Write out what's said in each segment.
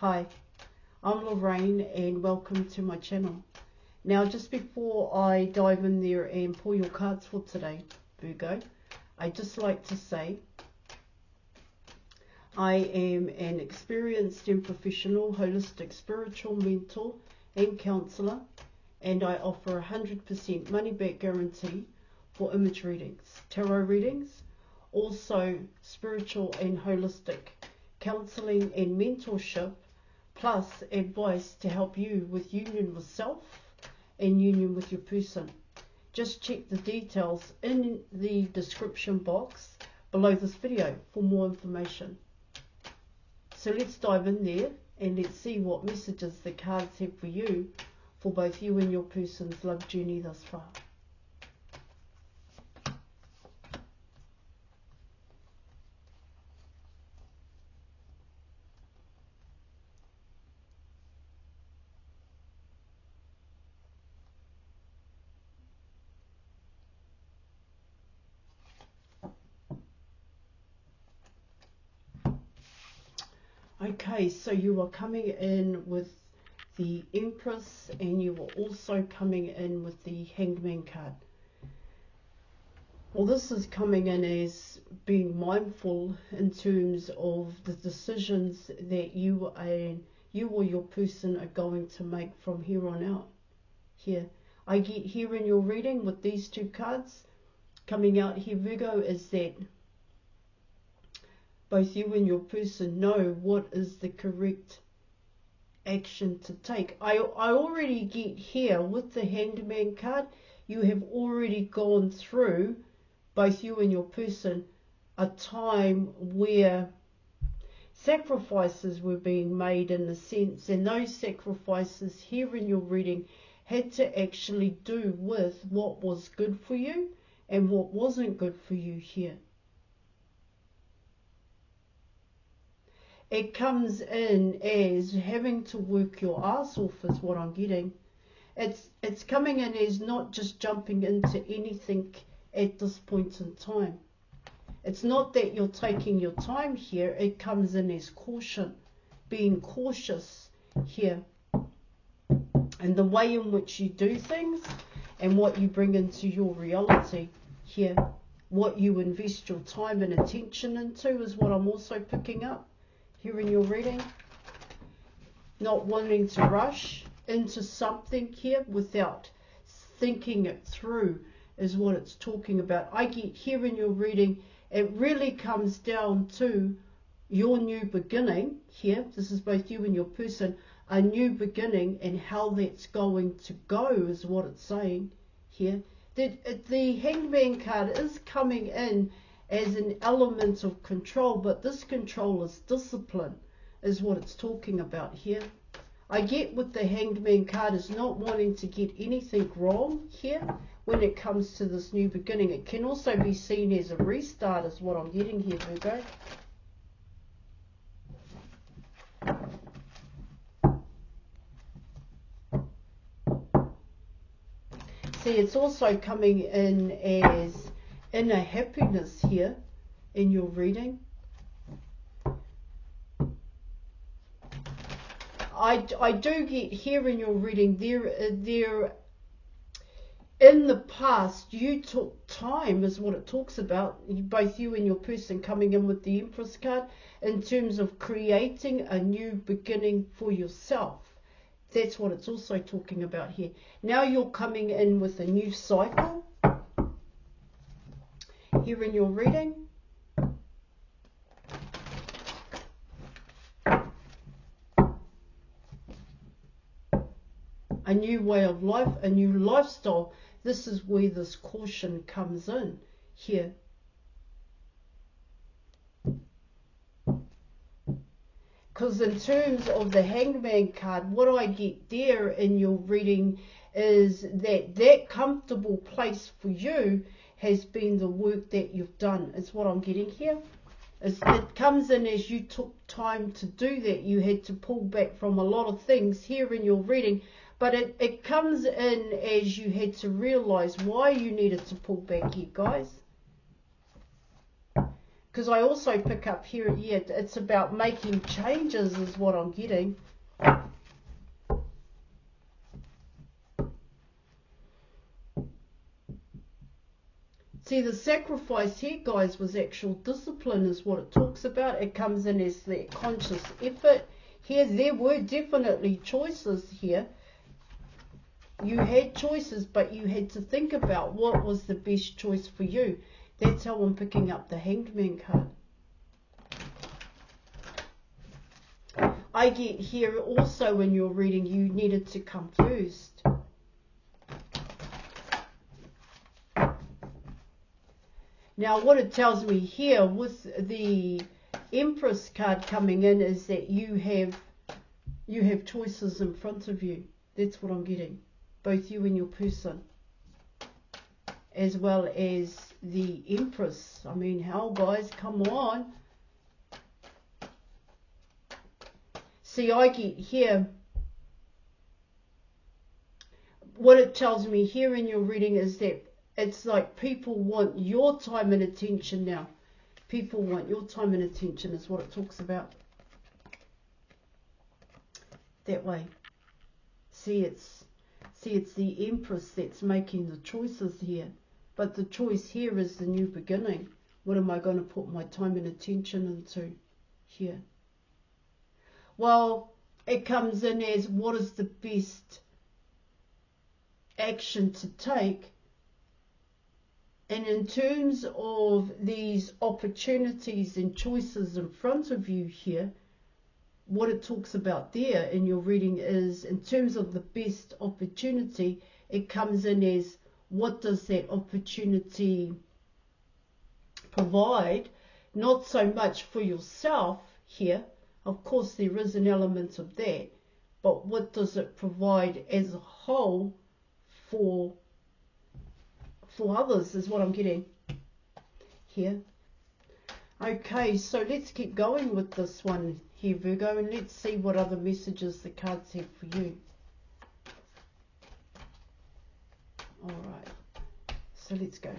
Hi, I'm Lorraine and welcome to my channel. Now just before I dive in there and pull your cards for today, Virgo, I'd just like to say I am an experienced and professional holistic spiritual mentor and counsellor, and I offer 100% money back guarantee for image readings, tarot readings, also spiritual and holistic counselling and mentorship, plus advice to help you with union with self and union with your person. Just check the details in the description box below this video for more information. So let's dive in there and let's see what messages the cards have for you, for both you and your person's love journey thus far. Okay, so you are coming in with the Empress, and you are also coming in with the Hangman card. Well, this is coming in as being mindful in terms of the decisions that you or your person are going to make from here on out. Here, I get here in your reading with these two cards coming out here, Virgo, is that both you and your person know what is the correct action to take. I already get here with the Hanged Man card, you have already gone through, both you and your person, a time where sacrifices were being made in a sense, and those sacrifices here in your reading had to actually do with what was good for you and what wasn't good for you here. It comes in as having to work your ass off is what I'm getting. It's coming in as not just jumping into anything at this point in time. It's not that you're taking your time here. It comes in as caution, being cautious here. And the way in which you do things and what you bring into your reality here, what you invest your time and attention into is what I'm also picking up here in your reading. Not wanting to rush into something here without thinking it through is what it's talking about. I get here in your reading, it really comes down to your new beginning here. This is both you and your person, a new beginning, and how that's going to go is what it's saying here. The Hangman card is coming in as an element of control, but this control is discipline is what it's talking about here. I get with the Hanged Man card is not wanting to get anything wrong here when it comes to this new beginning. It can also be seen as a restart is what I'm getting here, Virgo. See, it's also coming in as inner happiness here in your reading. I do get here in your reading there in the past you took time is what it talks about, both you and your person coming in with the Empress card, in terms of creating a new beginning for yourself. That's what it's also talking about here. Now you're coming in with a new cycle here in your reading. A new way of life, a new lifestyle. This is where this caution comes in here. Because in terms of the Hangman card, what I get there in your reading is that comfortable place for you has been the work that you've done, is what I'm getting here. It comes in as you took time to do that. You had to pull back from a lot of things here in your reading, but it comes in as you had to realize why you needed to pull back here, guys. Because I also pick up here, yeah, it's about making changes is what I'm getting. See, the sacrifice here, guys, was actual discipline is what it talks about. It comes in as that conscious effort. Here, there were definitely choices here. You had choices, but you had to think about what was the best choice for you. That's how I'm picking up the Hanged Man card. I get here also in your reading, you needed to come first. Now, what it tells me here with the Empress card coming in is that you have choices in front of you. That's what I'm getting. Both you and your person, as well as the Empress. I mean, hell, guys, come on. See, I get here, what it tells me here in your reading is that it's like people want your time and attention now. People want your time and attention is what it talks about. That way. See, it's the Empress that's making the choices here. But the choice here is the new beginning. What am I going to put my time and attention into here? Well, it comes in as what is the best action to take. And in terms of these opportunities and choices in front of you here, what it talks about there in your reading is, in terms of the best opportunity, it comes in as what does that opportunity provide? Not so much for yourself here. Of course, there is an element of that. But what does it provide as a whole for others is what I'm getting here. Okay, so let's keep going with this one here, Virgo, and let's see what other messages the cards have for you. Alright, so let's go.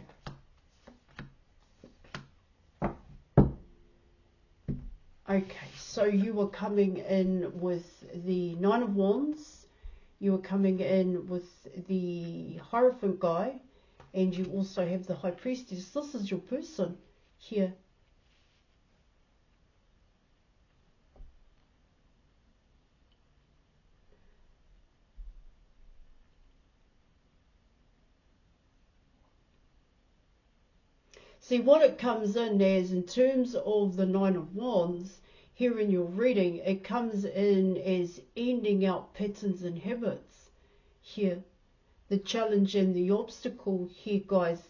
Okay, so you are coming in with the Nine of Wands, you are coming in with the Hierophant guy, and you also have the High Priestess. This is your person here. See, what it comes in as, in terms of the Nine of Wands, here in your reading, it comes in as ending out patterns and habits here. The challenge and the obstacle here, guys.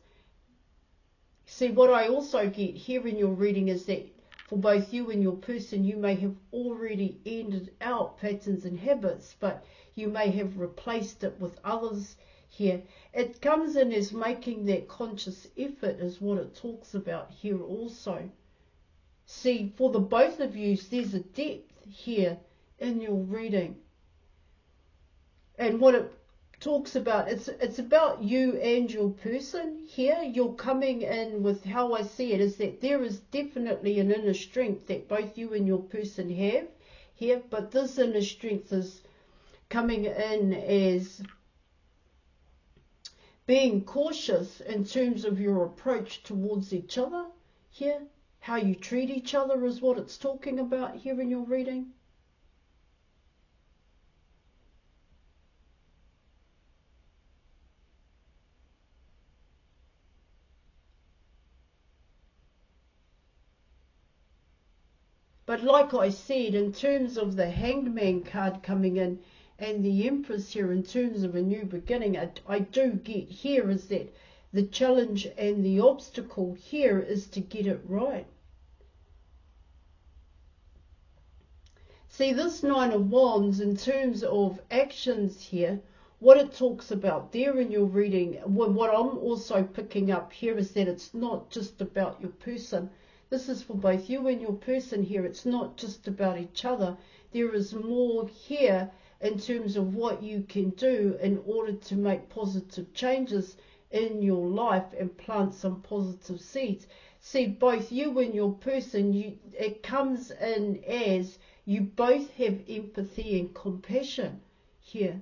See, what I also get here in your reading is that for both you and your person, you may have already ended out patterns and habits, but you may have replaced it with others here. It comes in as making that conscious effort is what it talks about here also. See, for the both of you, there's a depth here in your reading. And what it talks about, it's about you and your person here. You're coming in with, how I see it is that there is definitely an inner strength that both you and your person have here, but this inner strength is coming in as being cautious in terms of your approach towards each other here. How you treat each other is what it's talking about here in your reading. But like I said, in terms of the Hanged Man card coming in and the Empress here, in terms of a new beginning, I do get here is that the challenge and the obstacle here is to get it right. See, this Nine of Wands, in terms of actions here, what it talks about there in your reading, what I'm also picking up here is that it's not just about your person. This is for both you and your person here. It's not just about each other. There is more here in terms of what you can do in order to make positive changes in your life and plant some positive seeds. See, both you and your person, it comes in as you both have empathy and compassion here.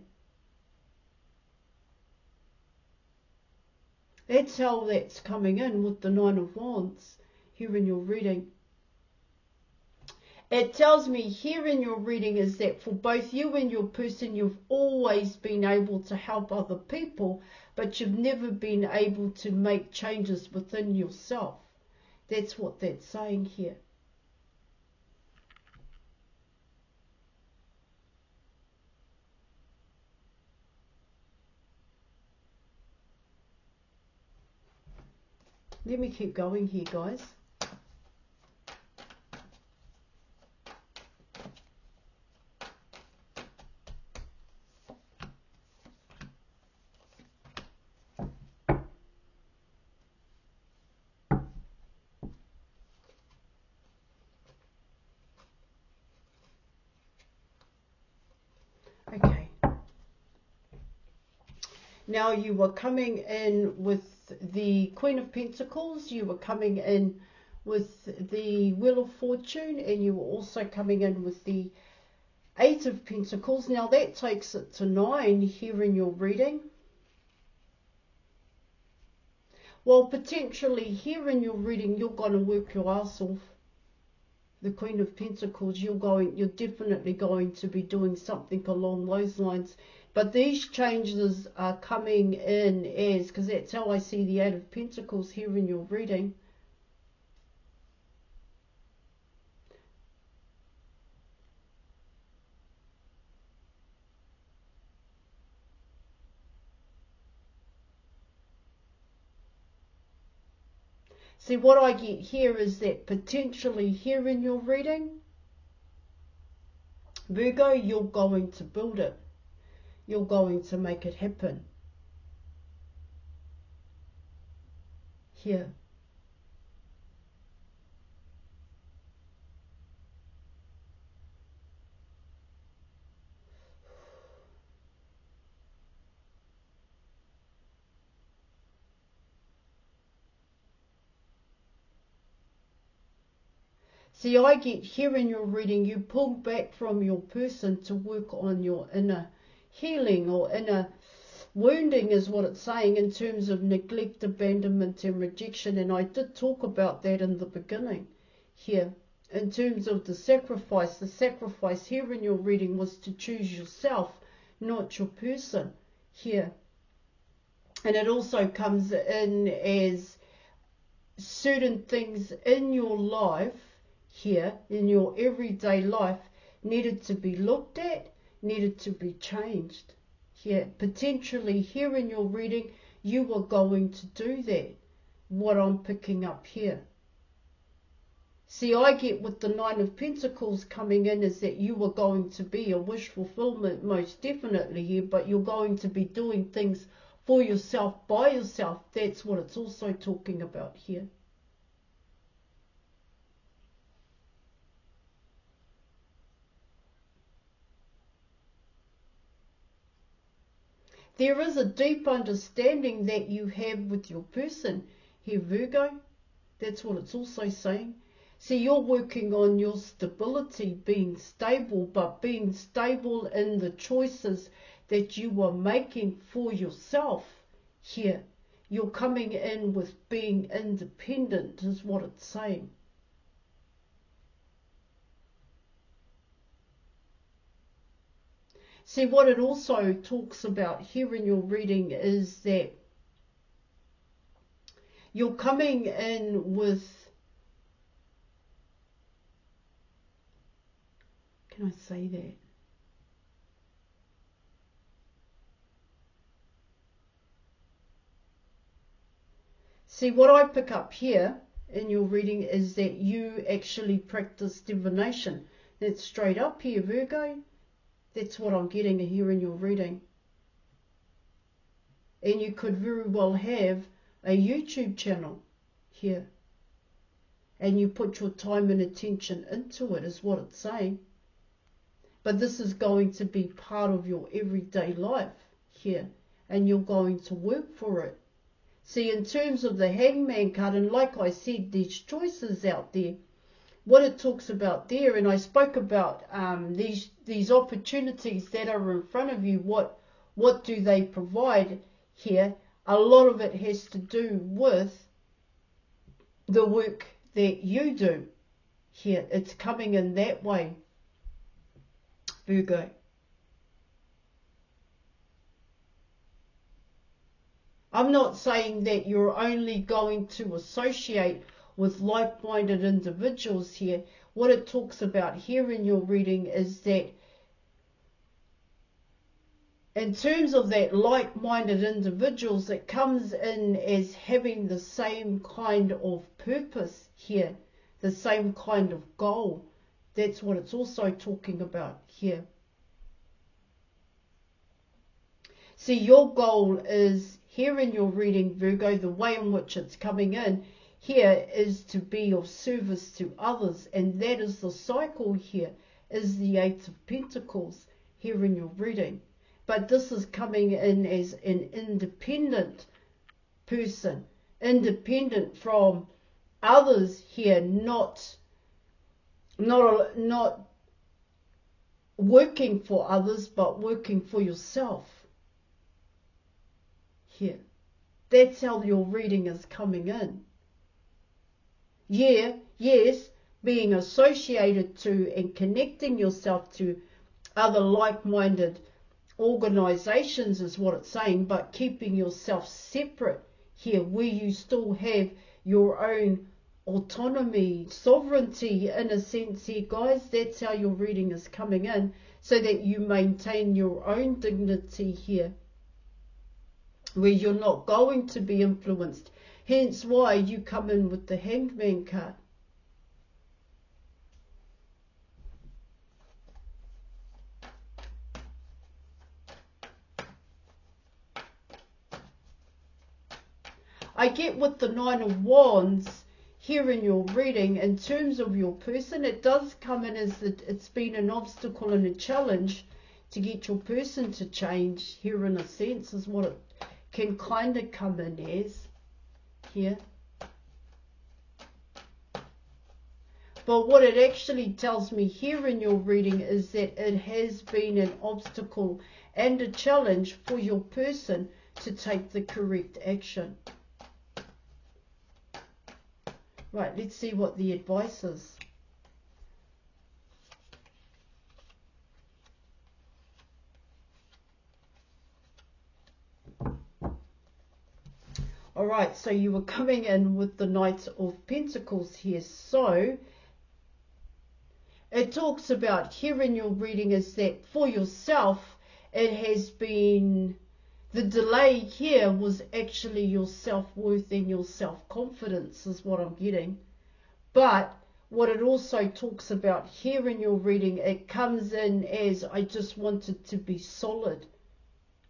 That's how that's coming in with the Nine of Wands here in your reading. It tells me here in your reading is that for both you and your person, you've always been able to help other people, but you've never been able to make changes within yourself. That's what that's saying here. Let me keep going here, guys. Okay. Now you were coming in with the Queen of Pentacles, you were coming in with the Wheel of Fortune, and you were also coming in with the Eight of Pentacles. Now that takes it to 9 here in your reading. Well, potentially here in your reading, you're going to work your ass off. The Queen of Pentacles, you're definitely going to be doing something along those lines. But these changes are coming in as, because that's how I see the Eight of Pentacles here in your reading. See, what I get here is that potentially here in your reading, Virgo, you're going to build it. You're going to make it happen. Here. See, I get here in your reading, you pull back from your person to work on your inner healing or inner wounding is what it's saying in terms of neglect, abandonment and rejection. And I did talk about that in the beginning here. In terms of the sacrifice here in your reading was to choose yourself, not your person here. And it also comes in as certain things in your life here, in your everyday life, needed to be looked at, needed to be changed. Here, potentially here in your reading, you are going to do that, what I'm picking up here. See, I get with the Nine of Pentacles coming in is that you are going to be a wish fulfillment most definitely here, but you're going to be doing things for yourself, by yourself. That's what it's also talking about here. There is a deep understanding that you have with your person here, Virgo. That's what it's also saying. See, you're working on your stability, being stable, but being stable in the choices that you are making for yourself here. You're coming in with being independent is what it's saying. See, what it also talks about here in your reading is that you're coming in with, can I say that? See, what I pick up here in your reading is that you actually practice divination. That's straight up here, Virgo. That's what I'm getting here in your reading. And you could very well have a YouTube channel here. And you put your time and attention into it is what it's saying. But this is going to be part of your everyday life here. And you're going to work for it. See, in terms of the Hangman card, and like I said, there's choices out there. What it talks about there, and I spoke about these opportunities that are in front of you, what do they provide here? A lot of it has to do with the work that you do here. It's coming in that way, Virgo. I'm not saying that you're only going to associate with like-minded individuals here. What it talks about here in your reading is that in terms of that like-minded individuals, it comes in as having the same kind of purpose here, the same kind of goal. That's what it's also talking about here. See, your goal is, here in your reading, Virgo, the way in which it's coming in here is to be of service to others, and that is the cycle here, is the Eight of Pentacles here in your reading. But this is coming in as an independent person, independent from others here, not working for others, but working for yourself here. That's how your reading is coming in. Yeah, yes, being associated to and connecting yourself to other like-minded organizations is what it's saying, but keeping yourself separate here, where you still have your own autonomy, sovereignty in a sense here, guys. That's how your reading is coming in, so that you maintain your own dignity here, where you're not going to be influenced. Hence why you come in with the Hangman card. I get with the Nine of Wands here in your reading, in terms of your person, it does come in as that it's been an obstacle and a challenge to get your person to change here, in a sense, is what it can kind of come in as here. But what it actually tells me here in your reading is that it has been an obstacle and a challenge for your person to take the correct action. Right, let's see what the advice is. All right, so you were coming in with the Knight of Pentacles here. So it talks about here in your reading is that for yourself, it has been, the delay here was actually your self-worth and your self-confidence is what I'm getting. But what it also talks about here in your reading, it comes in as, I just wanted to be solid.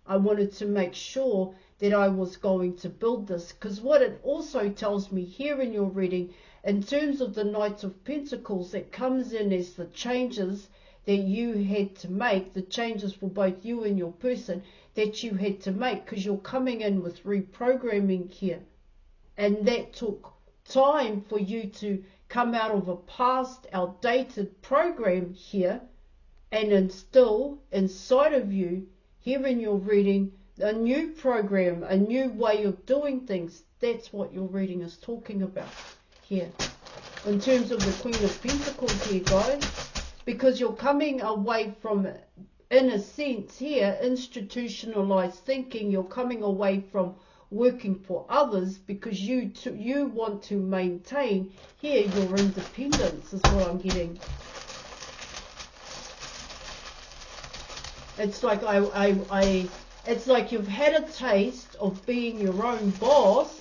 I wanted to make sure that I was going to build this. Because what it also tells me here in your reading, in terms of the Knight of Pentacles, it comes in as the changes that you had to make, the changes for both you and your person that you had to make, because you're coming in with reprogramming here. And that took time for you to come out of a past, outdated program here and instill inside of you, here in your reading, a new program, a new way of doing things. That's what your reading is talking about here. In terms of the Queen of Pentacles here, guys, because you're coming away from, in a sense here, institutionalized thinking. You're coming away from working for others because you want to maintain here your independence is what I'm getting. It's like it's like you've had a taste of being your own boss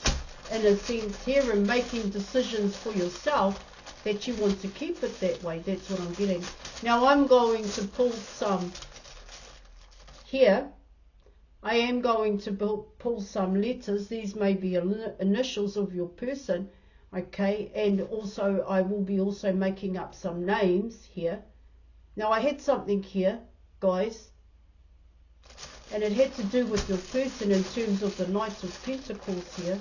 in a sense here and making decisions for yourself, that you want to keep it that way. That's what I'm getting. Now I'm going to pull some here. I am going to pull some letters. These may be initials of your person, okay, and also I will be also making up some names here. Now I had something here, guys, And it had to do with your person in terms of the Knight of Pentacles here.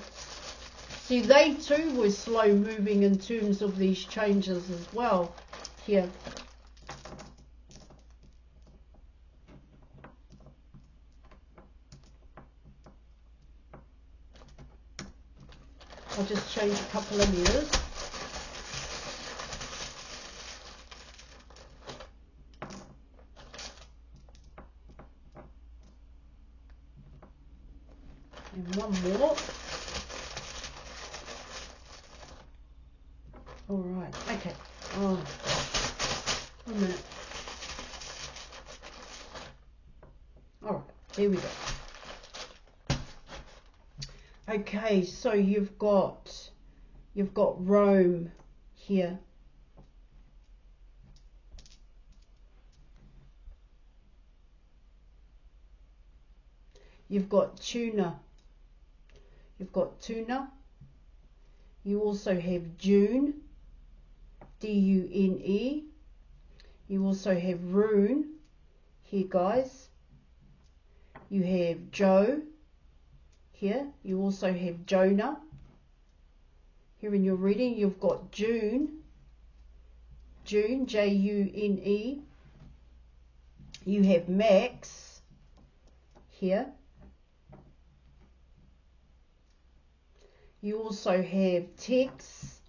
See, they too were slow moving in terms of these changes as well here. I'll just change a couple of letters. And one more. All right, okay. Oh, 1 minute. All right, there we go. Okay, so you've got Rome here. You've got tuna. You've got tuna. You also have June, D-U-N-E. You also have Rune here, guys. You have Joe here. You also have Jonah. Here in your reading, you've got June, J-U-N-E. You have Max here. You also have Tex.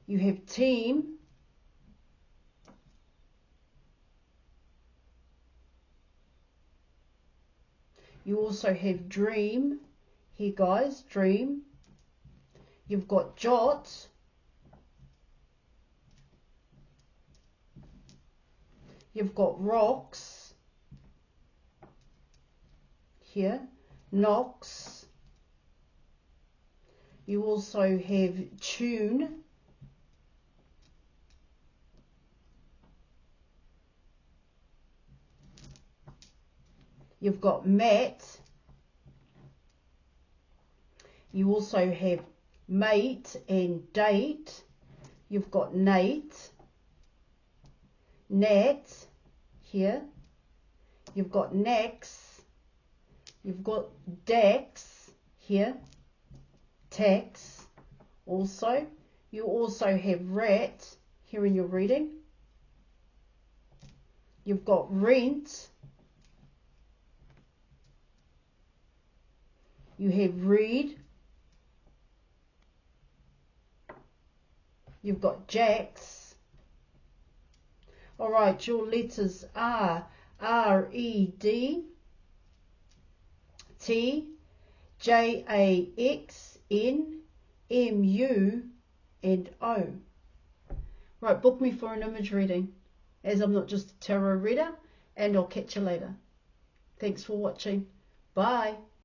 You have Team. You also have Dream here, guys, Dream. You've got Jot. You've got Rocks here, Knox. You also have Tune. You've got Matt. You also have Mate and Date. You've got Nate, Nat here. You've got Nax. You've got Dax here, Tax also. You also have Rat here in your reading. You've got Rent. You have Reed. You've got Jax. All right, your letters are R-E-D, T, J-A-X-N, M-U, and O. Right, book me for an image reading, as I'm not just a tarot reader, and I'll catch you later. Thanks for watching. Bye.